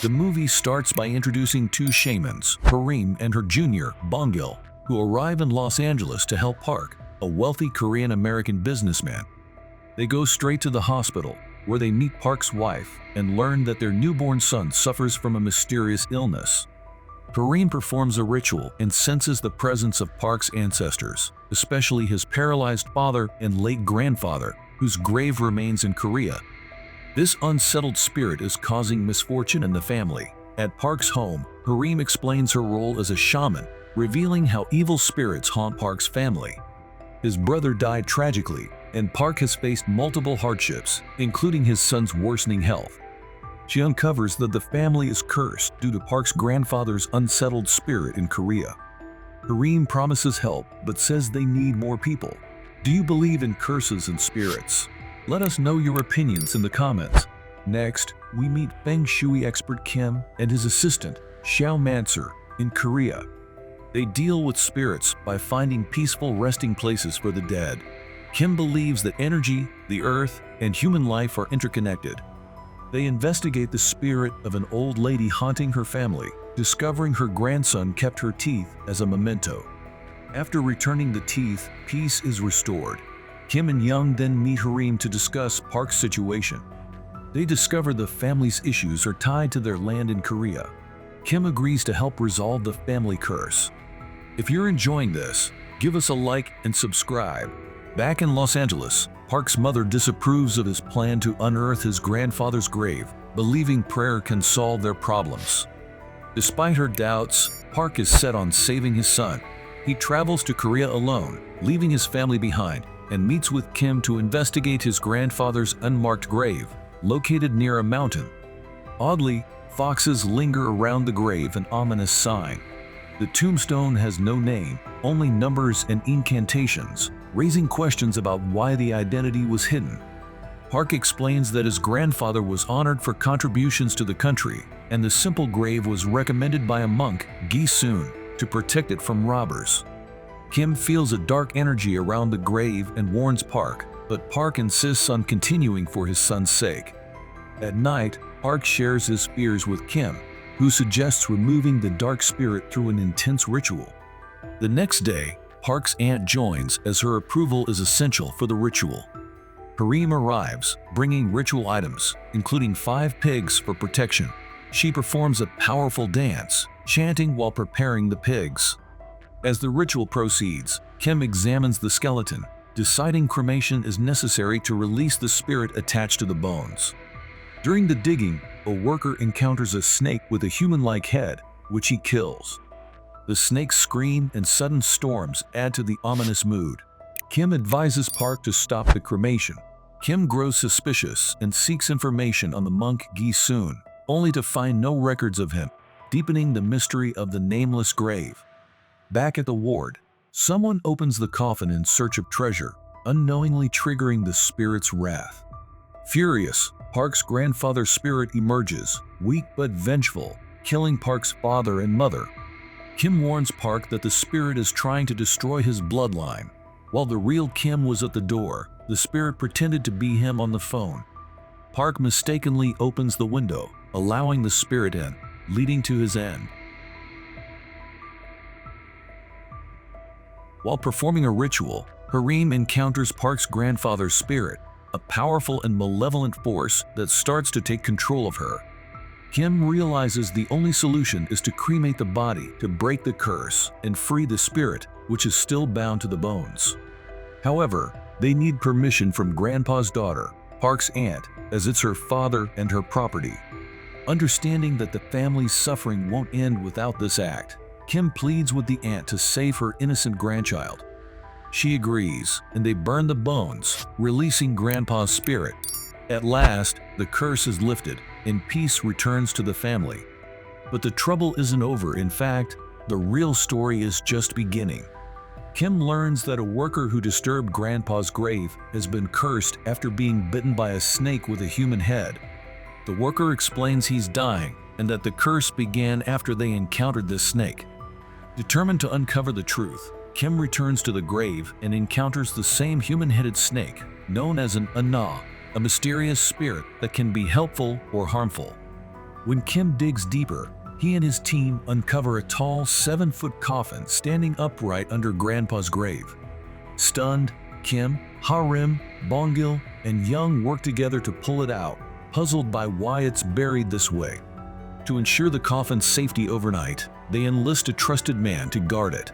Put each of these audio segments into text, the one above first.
The movie starts by introducing two shamans, Harim and her junior, Bongil, who arrive in Los Angeles to help Park, a wealthy Korean-American businessman. They go straight to the hospital, where they meet Park's wife and learn that their newborn son suffers from a mysterious illness. Harim performs a ritual and senses the presence of Park's ancestors, especially his paralyzed father and late grandfather, whose grave remains in Korea. This unsettled spirit is causing misfortune in the family. At Park's home, Harim explains her role as a shaman, revealing how evil spirits haunt Park's family. His brother died tragically, and Park has faced multiple hardships, including his son's worsening health. She uncovers that the family is cursed due to Park's grandfather's unsettled spirit in Korea. Harim promises help, but says they need more people. Do you believe in curses and spirits? Let us know your opinions in the comments. Next, we meet Feng Shui expert Kim and his assistant, Xiao Manser, in Korea. They deal with spirits by finding peaceful resting places for the dead. Kim believes that energy, the earth, and human life are interconnected. They investigate the spirit of an old lady haunting her family, discovering her grandson kept her teeth as a memento. After returning the teeth, peace is restored. Kim and Young then meet Harim to discuss Park's situation. They discover the family's issues are tied to their land in Korea. Kim agrees to help resolve the family curse. If you're enjoying this, give us a like and subscribe. Back in Los Angeles, Park's mother disapproves of his plan to unearth his grandfather's grave, believing prayer can solve their problems. Despite her doubts, Park is set on saving his son. He travels to Korea alone, leaving his family behind, and meets with Kim to investigate his grandfather's unmarked grave, located near a mountain. Oddly, foxes linger around the grave, an ominous sign. The tombstone has no name, only numbers and incantations, raising questions about why the identity was hidden. Park explains that his grandfather was honored for contributions to the country, and the simple grave was recommended by a monk, Gi-soon, to protect it from robbers. Kim feels a dark energy around the grave and warns Park, but Park insists on continuing for his son's sake. At night, Park shares his fears with Kim, who suggests removing the dark spirit through an intense ritual. The next day, Park's aunt joins as her approval is essential for the ritual. Harim arrives, bringing ritual items, including 5 pigs for protection. She performs a powerful dance, chanting while preparing the pigs. As the ritual proceeds, Kim examines the skeleton, deciding cremation is necessary to release the spirit attached to the bones. During the digging, a worker encounters a snake with a human-like head, which he kills. The snake's scream and sudden storms add to the ominous mood. Kim advises Park to stop the cremation. Kim grows suspicious and seeks information on the monk Gi-soon, only to find no records of him, deepening the mystery of the nameless grave. Back at the ward, someone opens the coffin in search of treasure, unknowingly triggering the spirit's wrath. Furious, Park's grandfather's spirit emerges, weak but vengeful, killing Park's father and mother. Kim warns Park that the spirit is trying to destroy his bloodline. While the real Kim was at the door, the spirit pretended to be him on the phone. Park mistakenly opens the window, allowing the spirit in, leading to his end. While performing a ritual, Harim encounters Park's grandfather's spirit, a powerful and malevolent force that starts to take control of her. Kim realizes the only solution is to cremate the body to break the curse and free the spirit, which is still bound to the bones. However, they need permission from Grandpa's daughter, Park's aunt, as it's her father and her property. Understanding that the family's suffering won't end without this act, Kim pleads with the aunt to save her innocent grandchild. She agrees, and they burn the bones, releasing Grandpa's spirit. At last, the curse is lifted, and peace returns to the family. But the trouble isn't over. In fact, the real story is just beginning. Kim learns that a worker who disturbed Grandpa's grave has been cursed after being bitten by a snake with a human head. The worker explains he's dying, and that the curse began after they encountered this snake. Determined to uncover the truth, Kim returns to the grave and encounters the same human-headed snake, known as an Ana, a mysterious spirit that can be helpful or harmful. When Kim digs deeper, he and his team uncover a tall 7-foot coffin standing upright under Grandpa's grave. Stunned, Kim, Harim, Bongil, and Young work together to pull it out, puzzled by why it's buried this way. To ensure the coffin's safety overnight, they enlist a trusted man to guard it.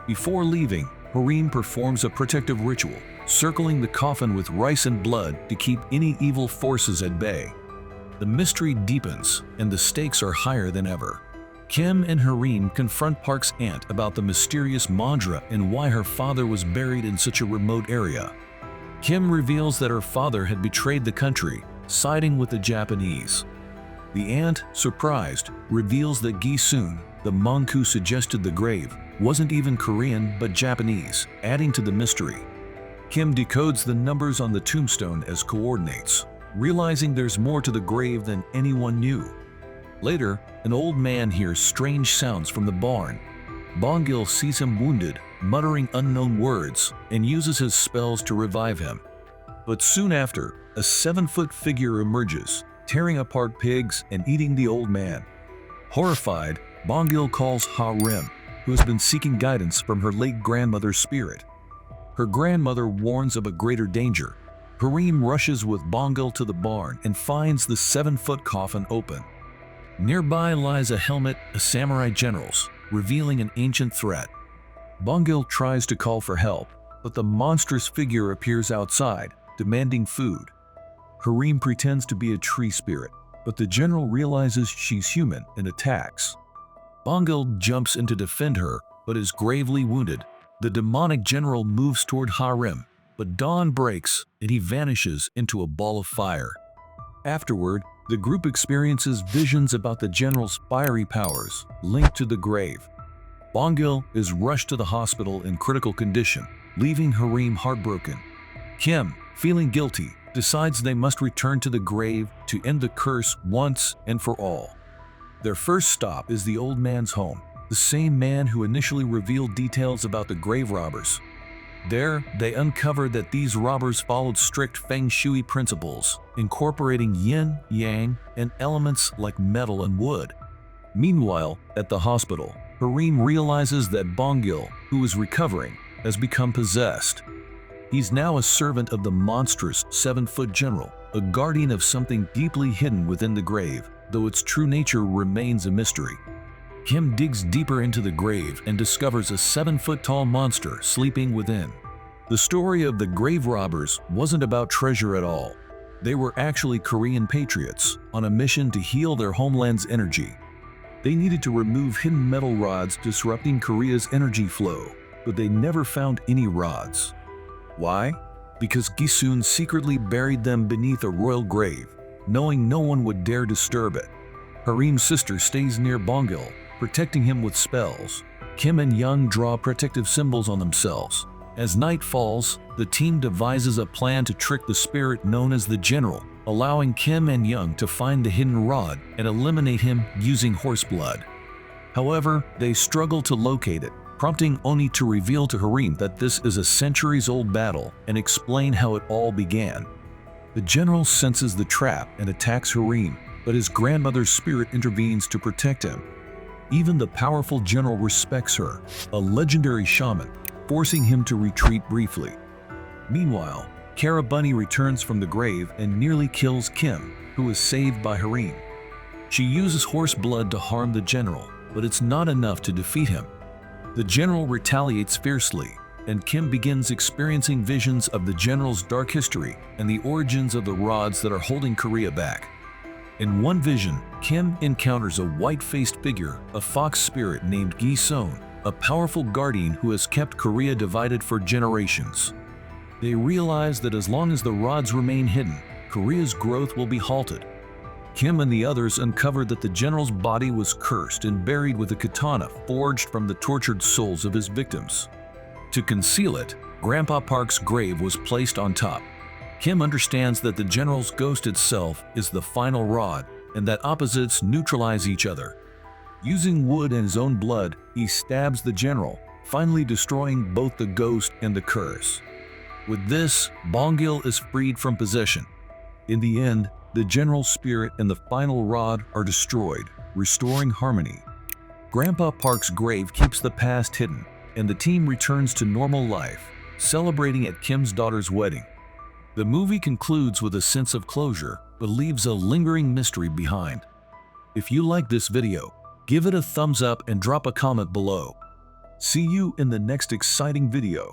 Before leaving, Harim performs a protective ritual, circling the coffin with rice and blood to keep any evil forces at bay. The mystery deepens, and the stakes are higher than ever. Kim and Harim confront Park's aunt about the mysterious mantra and why her father was buried in such a remote area. Kim reveals that her father had betrayed the country, siding with the Japanese. The aunt, surprised, reveals that Gi-sun, the monk who suggested the grave, wasn't even Korean but Japanese, adding to the mystery. Kim decodes the numbers on the tombstone as coordinates, realizing there's more to the grave than anyone knew. Later, an old man hears strange sounds from the barn. Bongil sees him wounded, muttering unknown words, and uses his spells to revive him. But soon after, a 7-foot figure emerges, tearing apart pigs and eating the old man. Horrified, Bongil calls Harim, who has been seeking guidance from her late grandmother's spirit. Her grandmother warns of a greater danger. Harim rushes with Bongil to the barn and finds the 7-foot coffin open. Nearby lies a helmet of samurai generals, revealing an ancient threat. Bongil tries to call for help, but the monstrous figure appears outside, demanding food. Harim pretends to be a tree spirit, but the general realizes she's human and attacks. Bongil jumps in to defend her, but is gravely wounded. The demonic general moves toward Harim, but dawn breaks and he vanishes into a ball of fire. Afterward, the group experiences visions about the general's fiery powers linked to the grave. Bongil is rushed to the hospital in critical condition, leaving Harim heartbroken. Kim, feeling guilty, decides they must return to the grave to end the curse once and for all. Their first stop is the old man's home, the same man who initially revealed details about the grave robbers. There, they uncover that these robbers followed strict feng shui principles, incorporating yin, yang, and elements like metal and wood. Meanwhile, at the hospital, Harim realizes that Bongil, who is recovering, has become possessed. He's now a servant of the monstrous 7-foot general, a guardian of something deeply hidden within the grave, though its true nature remains a mystery. Kim digs deeper into the grave and discovers a 7-foot-tall monster sleeping within. The story of the grave robbers wasn't about treasure at all. They were actually Korean patriots on a mission to heal their homeland's energy. They needed to remove hidden metal rods disrupting Korea's energy flow, but they never found any rods. Why? Because Gi-sun secretly buried them beneath a royal grave, knowing no one would dare disturb it. Harim's sister stays near Bongil, protecting him with spells. Kim and Young draw protective symbols on themselves. As night falls, the team devises a plan to trick the spirit known as the General, allowing Kim and Young to find the hidden rod and eliminate him using horse blood. However, they struggle to locate it, prompting Oni to reveal to Harim that this is a centuries-old battle and explain how it all began. The General senses the trap and attacks Harim, but his grandmother's spirit intervenes to protect him. Even the powerful general respects her, a legendary shaman, forcing him to retreat briefly. Meanwhile, Kara Bunny returns from the grave and nearly kills Kim, who is saved by Harim. She uses horse blood to harm the general, but it's not enough to defeat him. The general retaliates fiercely, and Kim begins experiencing visions of the general's dark history and the origins of the rods that are holding Korea back. In one vision, Kim encounters a white-faced figure, a fox spirit named Gi-sun, a powerful guardian who has kept Korea divided for generations. They realize that as long as the rods remain hidden, Korea's growth will be halted. Kim and the others uncovered that the general's body was cursed and buried with a katana forged from the tortured souls of his victims. To conceal it, Grandpa Park's grave was placed on top. Kim understands that the general's ghost itself is the final rod and that opposites neutralize each other. Using wood and his own blood, he stabs the general, finally destroying both the ghost and the curse. With this, Bongil is freed from possession. In the end, the general spirit and the final rod are destroyed, restoring harmony. Grandpa Park's grave keeps the past hidden, and the team returns to normal life, celebrating at Kim's daughter's wedding. The movie concludes with a sense of closure, but leaves a lingering mystery behind. If you like this video, give it a thumbs up and drop a comment below. See you in the next exciting video.